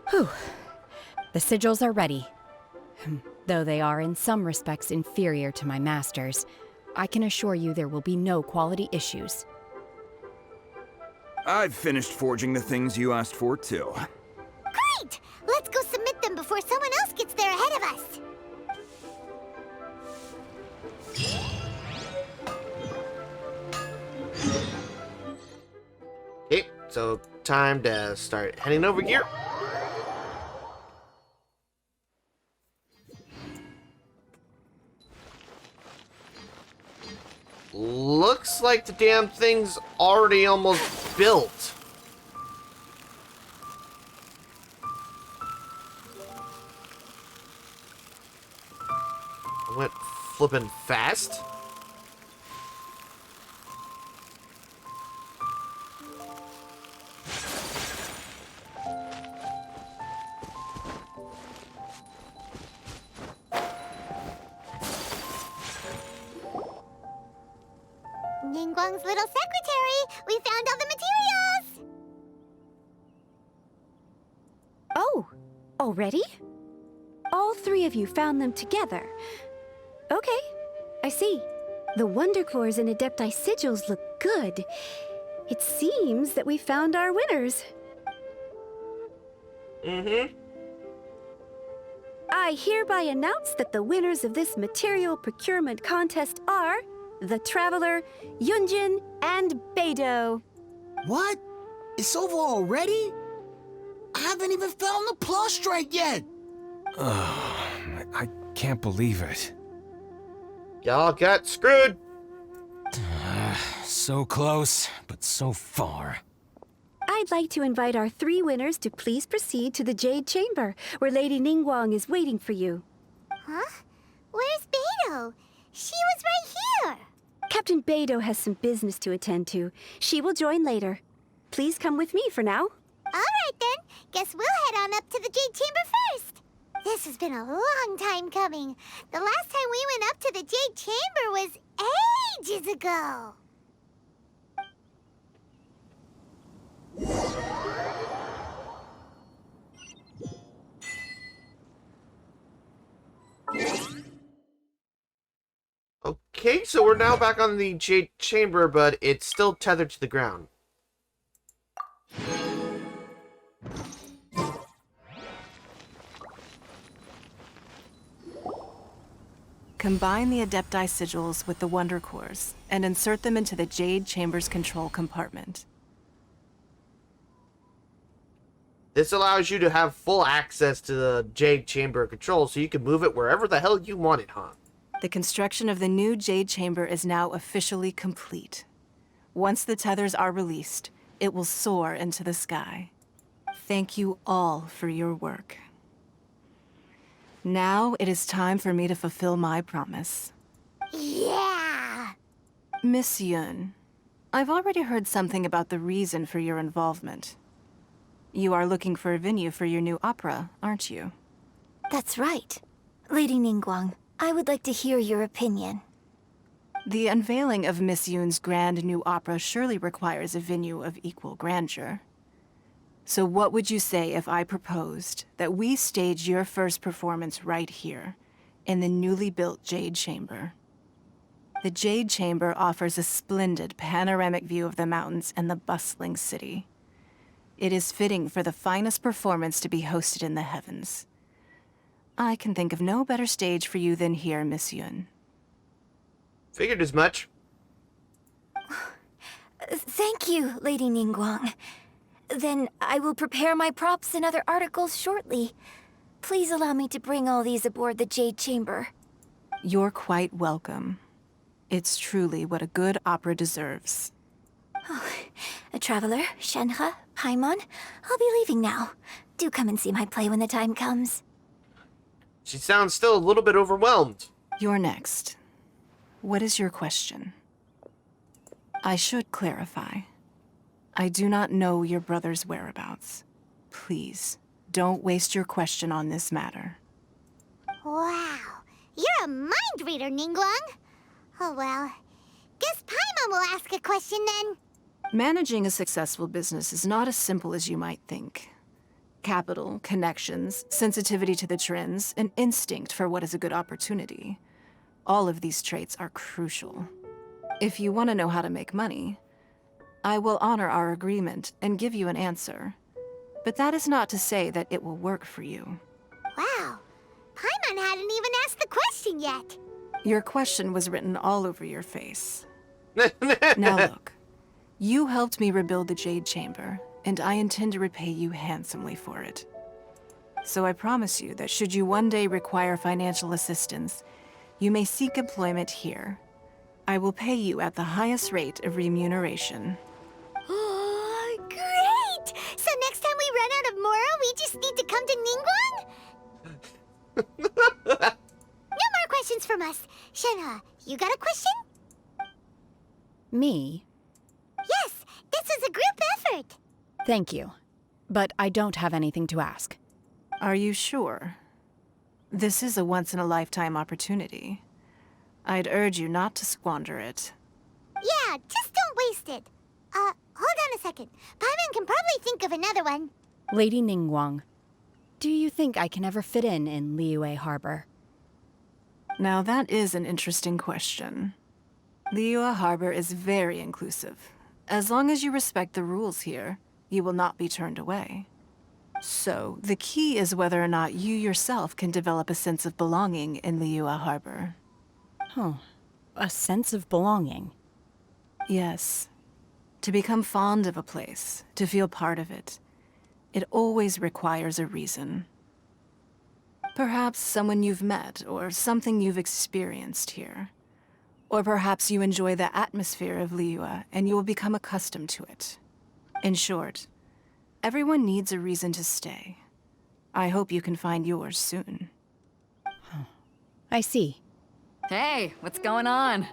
Whew. The sigils are ready. Though they are in some respects inferior to my master's, I can assure you there will be no quality issues. I've finished forging the things you asked for, too. Great! Let's go submit them before someone else gets there ahead of us. Okay, so time to start heading over here. Looks like the damn thing's already almost built. I went flipping fast. Ningguang's little secretary! We found all the materials! Oh, already? All three of you found them together. Okay, I see. The Wonder Cores and Adepti sigils look good. It seems that we found our winners. I hereby announce that the winners of this material procurement contest are the Traveler, Yunjin, and Beidou. What? It's over already? I haven't even found the prostrate yet! I can't believe it. Y'all got screwed. So close, but so far. I'd like to invite our three winners to please proceed to the Jade Chamber, where Lady Ningguang is waiting for you. Huh? Where's Beidou? She was right here! Captain Beidou has some business to attend to. She will join later. Please come with me for now. Alright then, guess we'll head on up to the Jade Chamber first. This has been a long time coming. The last time we went up to the Jade Chamber was ages ago. Okay, so we're now back on the Jade Chamber, but it's still tethered to the ground. Combine the Adepti sigils with the Wonder Cores and insert them into the Jade Chamber's control compartment. This allows you to have full access to the Jade Chamber control, so you can move it wherever the hell you want it, huh? The construction of the new Jade Chamber is now officially complete. Once the tethers are released, it will soar into the sky. Thank you all for your work. Now it is time for me to fulfill my promise. Yeah! Miss Yun, I've already heard something about the reason for your involvement. You are looking for a venue for your new opera, aren't you? That's right. Lady Ningguang, I would like to hear your opinion. The unveiling of Miss Yun's grand new opera surely requires a venue of equal grandeur. So what would you say if I proposed that we stage your first performance right here, in the newly built Jade Chamber? The Jade Chamber offers a splendid panoramic view of the mountains and the bustling city. It is fitting for the finest performance to be hosted in the heavens. I can think of no better stage for you than here, Miss Yun. Figured as much. Thank you, Lady Ningguang. Then I will prepare my props and other articles shortly. Please allow me to bring all these aboard the Jade Chamber. You're quite welcome. It's truly what a good opera deserves. A traveler, Shenhe, Paimon, I'll be leaving now. Do come and see my play when the time comes. She sounds still a little bit overwhelmed. You're next. What is your question? I should clarify. I do not know your brother's whereabouts. Please, don't waste your question on this matter. Wow, you're a mind reader, Ningguang. Oh well, guess Paimon will ask a question then. Managing a successful business is not as simple as you might think. Capital, connections, sensitivity to the trends, and instinct for what is a good opportunity. All of these traits are crucial. If you want to know how to make money, I will honor our agreement and give you an answer. But that is not to say that it will work for you. Wow, Paimon hadn't even asked the question yet. Your question was written all over your face. Now look, you helped me rebuild the Jade Chamber, and I intend to repay you handsomely for it. So I promise you that should you one day require financial assistance, you may seek employment here. I will pay you at the highest rate of remuneration. Oh, great! So next time we run out of Mora, we just need to come to Ningguang? No more questions from us. Shenhe, you got a question? Me? Yes, this is a group effort. Thank you. But I don't have anything to ask. Are you sure? This is a once-in-a-lifetime opportunity. I'd urge you not to squander it. Yeah, just don't waste it. Hold on a second. Paimon can probably think of another one. Lady Ningguang, do you think I can ever fit in Liyue Harbor? Now that is an interesting question. Liyue Harbor is very inclusive. As long as you respect the rules here, you will not be turned away. So, the key is whether or not you yourself can develop a sense of belonging in Liyue Harbor. Huh. A sense of belonging. Yes. To become fond of a place, to feel part of it, it always requires a reason. Perhaps someone you've met, or something you've experienced here. Or perhaps you enjoy the atmosphere of Liyue, and you will become accustomed to it. In short, everyone needs a reason to stay. I hope you can find yours soon. I see. Hey, what's going on?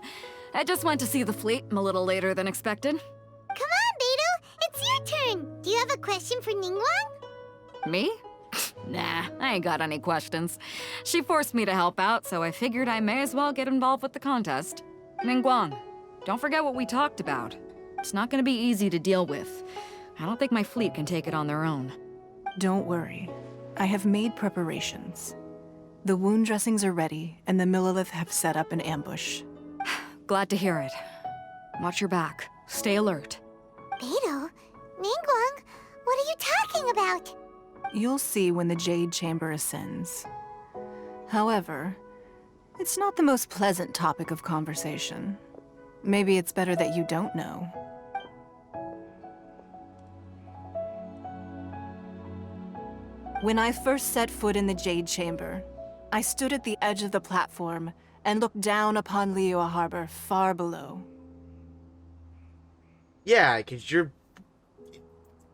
I just went to see the fleet. I'm a little later than expected. Come on, Beidou. It's your turn. Do you have a question for Ningguang? Me? Nah, I ain't got any questions. She forced me to help out, so I figured I may as well get involved with the contest. Ningguang, don't forget what we talked about. It's not gonna be easy to deal with. I don't think my fleet can take it on their own. Don't worry. I have made preparations. The wound dressings are ready, and the Millelith have set up an ambush. Glad to hear it. Watch your back. Stay alert. Beto? Ningguang? What are you talking about? You'll see when the Jade Chamber ascends. However, it's not the most pleasant topic of conversation. Maybe it's better that you don't know. When I first set foot in the Jade Chamber, I stood at the edge of the platform and looked down upon Liyue Harbor far below. Yeah, because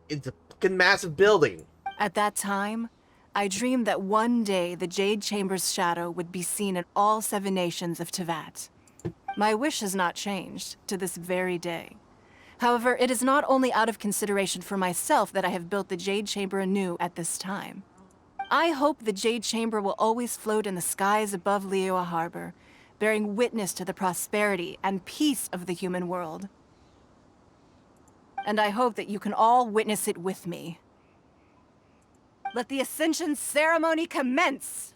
it's a fucking massive building. At that time, I dreamed that one day the Jade Chamber's shadow would be seen in all 7 nations of Teyvat. My wish has not changed to this very day. However, it is not only out of consideration for myself that I have built the Jade Chamber anew at this time. I hope the Jade Chamber will always float in the skies above Liyue Harbor, bearing witness to the prosperity and peace of the human world. And I hope that you can all witness it with me. Let the Ascension ceremony commence!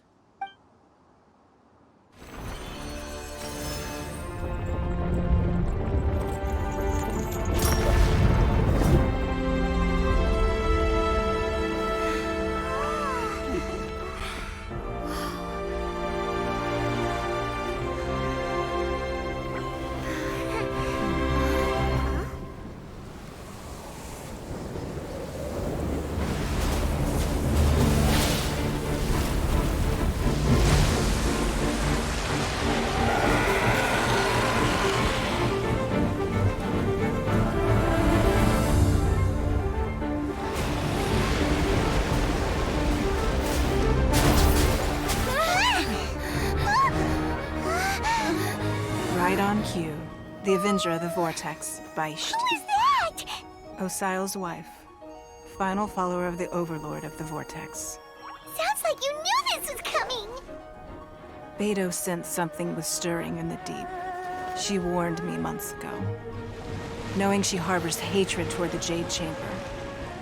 Right on cue. The Avenger of the Vortex, Beisht. Who is that? Osial's wife. Final follower of the Overlord of the Vortex. Sounds like you knew this was coming. Beto sensed something was stirring in the deep. She warned me months ago. Knowing she harbors hatred toward the Jade Chamber,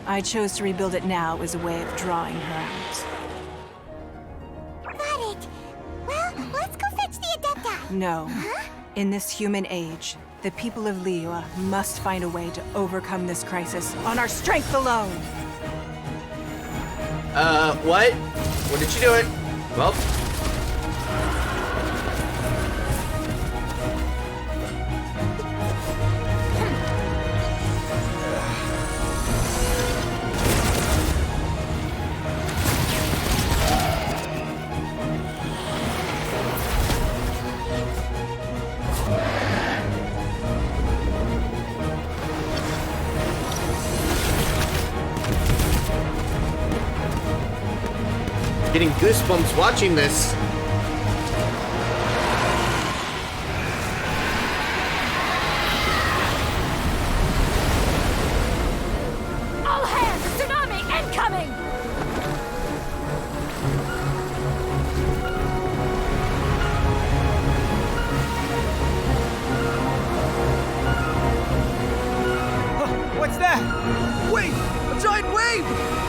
I chose to rebuild it now as a way of drawing her out. Got it. Well, let's go fetch the Adepta. No. Huh? In this human age, the people of Liyue must find a way to overcome this crisis on our strength alone! What? What did you do it? Well... Getting goosebumps watching this. All hands! Tsunami incoming! What's that? Wait! A giant wave!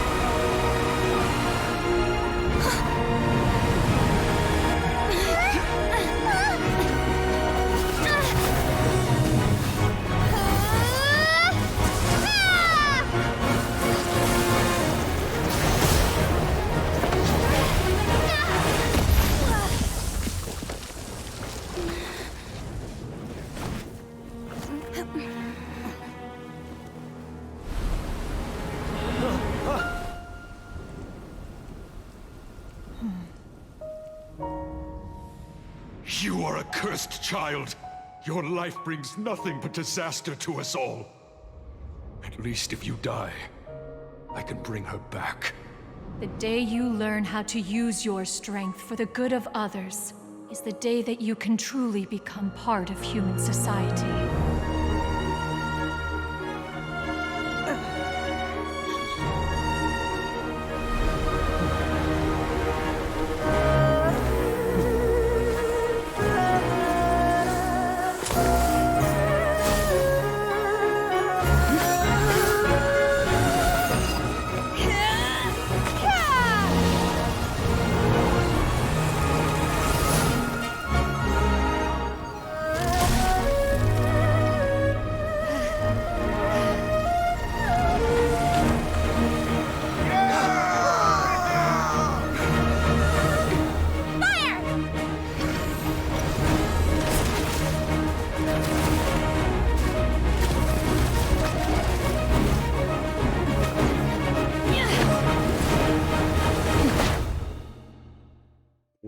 You are a cursed child. Your life brings nothing but disaster to us all. At least if you die, I can bring her back. The day you learn how to use your strength for the good of others is the day that you can truly become part of human society.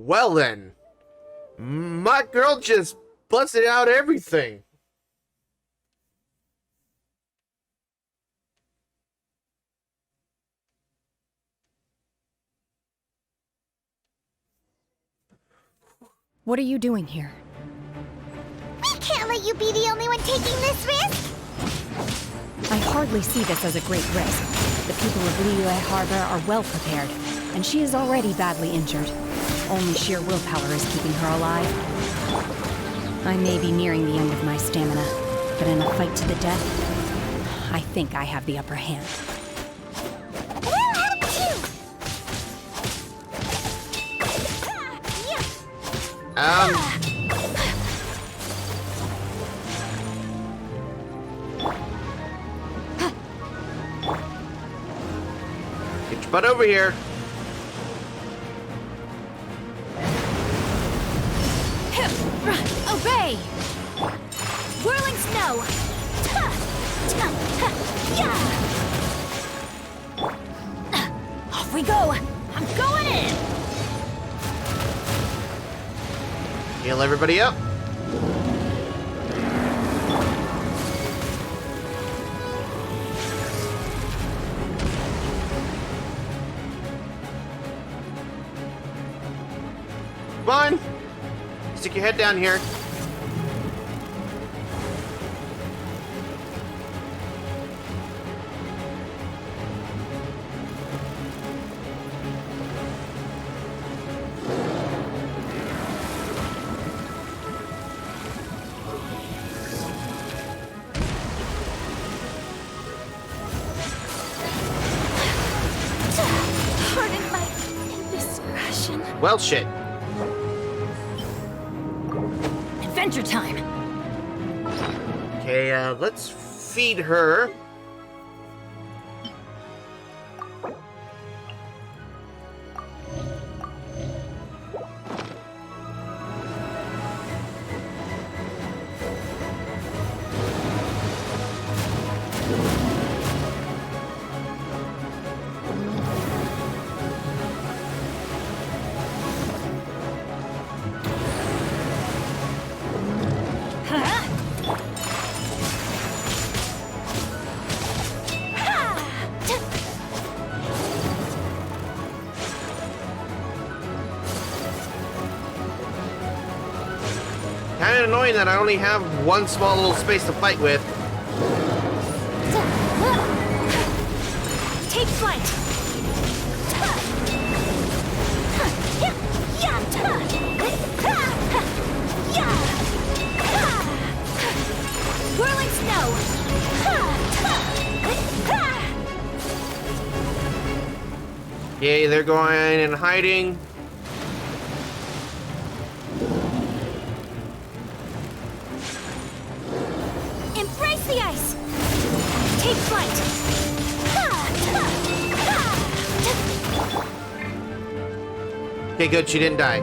Well then, my girl just busted out everything. What are you doing here? We can't let you be the only one taking this risk! I hardly see this as a great risk. The people of Liyue Harbor are well prepared, and she is already badly injured. Only sheer willpower is keeping her alive. I may be nearing the end of my stamina, but in a fight to the death, I think I have the upper hand. We'll help too! Get your butt over here. Obey! Whirling snow! Off we go! I'm going in! Heal everybody up. Come on! Stick your head down here. Pardon my indiscretion. Well, shit. Adventure time! Okay, let's feed her. Kind of annoying that I only have one small little space to fight with. Take flight! Whirling snow! Yay, they're going and hiding. Embrace the ice! Take flight! Okay, good, she didn't die.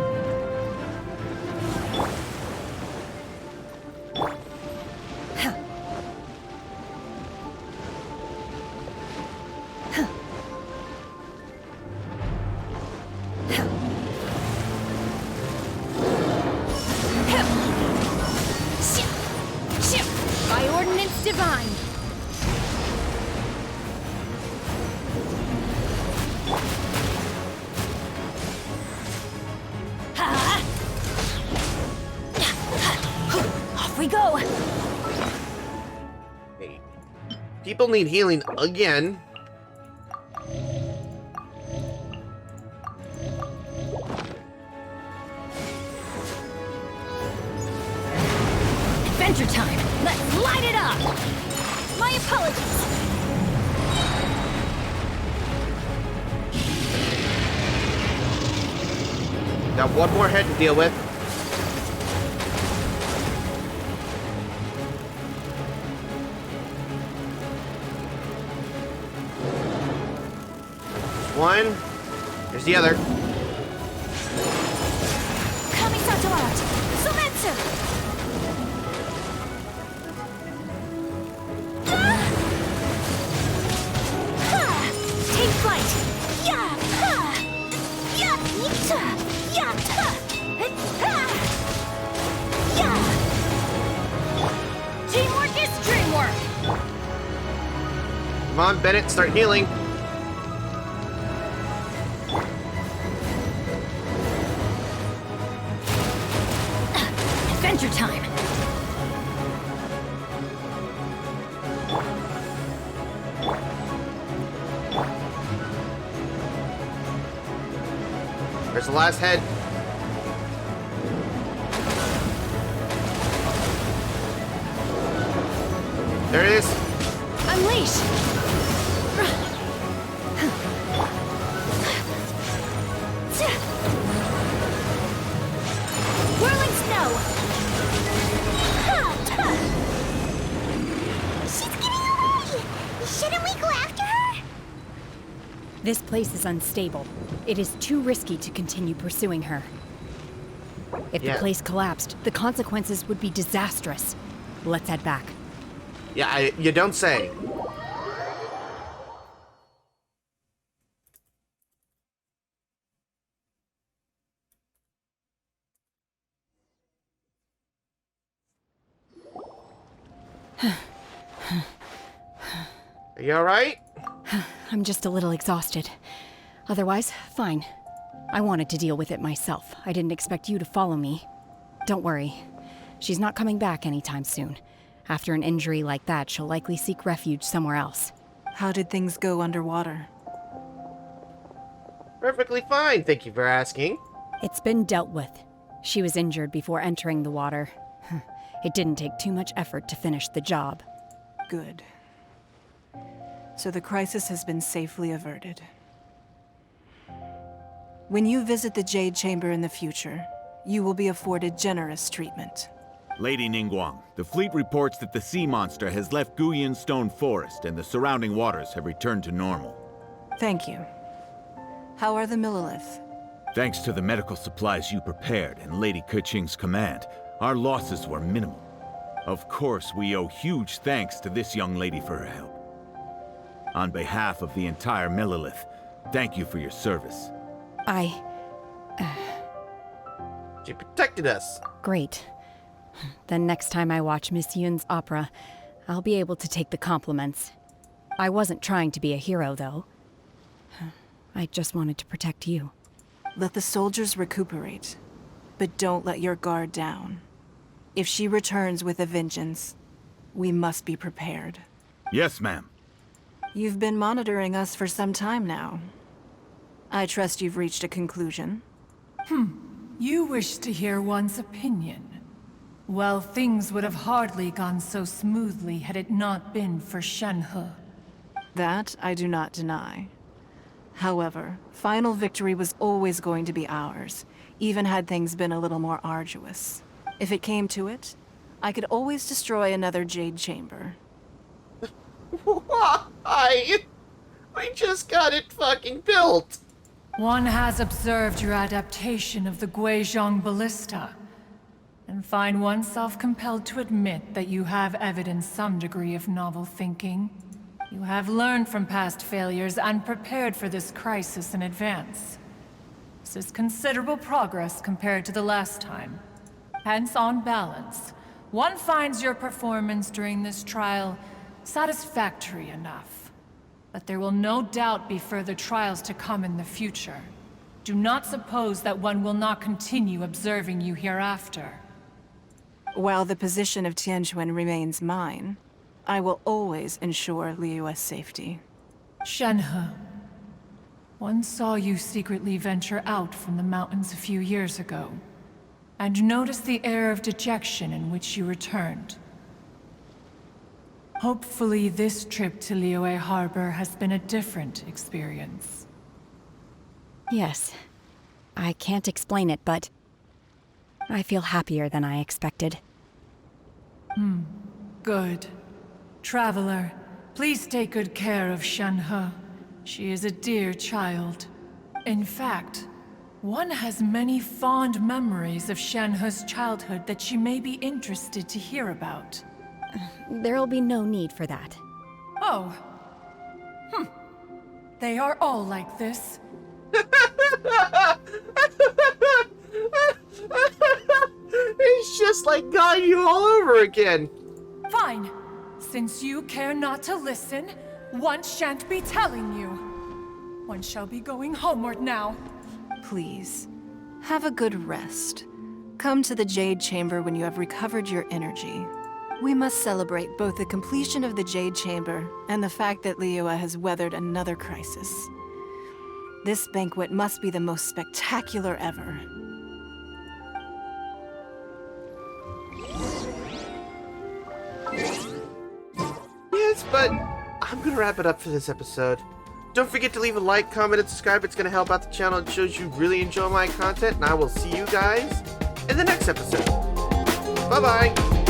By ordinance divine! Off we go! Hey, people need healing again. Adventure time! Let's light it up! My apologies! Got one more head to deal with. There's one. There's the other. Kamisato art! Sometsu! Take flight! Ya! Ha! Ya! Yita! Ya! Ta! Come on, Bennett, start healing. Adventure time! There's the last head. There it is. Unleash! Whirling snow! She's getting away! Shouldn't we go after her? This place is unstable. It is too risky to continue pursuing her. If the place collapsed, the consequences would be disastrous. Let's head back. Yeah, you don't say. Are you alright? I'm just a little exhausted. Otherwise, fine. I wanted to deal with it myself. I didn't expect you to follow me. Don't worry. She's not coming back anytime soon. After an injury like that, she'll likely seek refuge somewhere else. How did things go underwater? Perfectly fine, thank you for asking. It's been dealt with. She was injured before entering the water. It didn't take too much effort to finish the job. Good. So the crisis has been safely averted. When you visit the Jade Chamber in the future, you will be afforded generous treatment. Lady Ningguang, the fleet reports that the sea monster has left Guyun Stone Forest and the surrounding waters have returned to normal. Thank you. How are the Millilith? Thanks to the medical supplies you prepared and Lady Keqing's command, our losses were minimal. Of course, we owe huge thanks to this young lady for her help. On behalf of the entire Millilith, thank you for your service. She protected us. Great. Then next time I watch Miss Yun's opera, I'll be able to take the compliments. I wasn't trying to be a hero, though. I just wanted to protect you. Let the soldiers recuperate, but don't let your guard down. If she returns with a vengeance, we must be prepared. Yes, ma'am. You've been monitoring us for some time now. I trust you've reached a conclusion. You wish to hear one's opinion. Well, things would have hardly gone so smoothly had it not been for Shenhe. That I do not deny. However, final victory was always going to be ours, even had things been a little more arduous. If it came to it, I could always destroy another Jade Chamber. Why? We just got it fucking built. One has observed your adaptation of the Guizhong ballista, and find oneself compelled to admit that you have evidenced some degree of novel thinking. You have learned from past failures and prepared for this crisis in advance. This is considerable progress compared to the last time. Hence, on balance, one finds your performance during this trial satisfactory enough. But there will no doubt be further trials to come in the future. Do not suppose that one will not continue observing you hereafter. While the position of Tianquan remains mine, I will always ensure Liyue's safety. Shenhe, one saw you secretly venture out from the mountains a few years ago, and noticed the air of dejection in which you returned. Hopefully this trip to Liyue Harbor has been a different experience. Yes. I can't explain it, but I feel happier than I expected. Good. Traveler, please take good care of Shenhe. She is a dear child. In fact, one has many fond memories of Shenhe's childhood that she may be interested to hear about. There'll be no need for that. Oh. They are all like this. It's just like Gayu all over again. Fine. Since you care not to listen, One shan't be telling you. One shall be going homeward now. Please, have a good rest. Come to the Jade Chamber when you have recovered your energy. We must celebrate both the completion of the Jade Chamber and the fact that Liyue has weathered another crisis. This banquet must be the most spectacular ever. Yes, but I'm gonna wrap it up for this episode. Don't forget to leave a like, comment, and subscribe. It's gonna help out the channel and shows you really enjoy my content. And I will see you guys in the next episode. Bye-bye.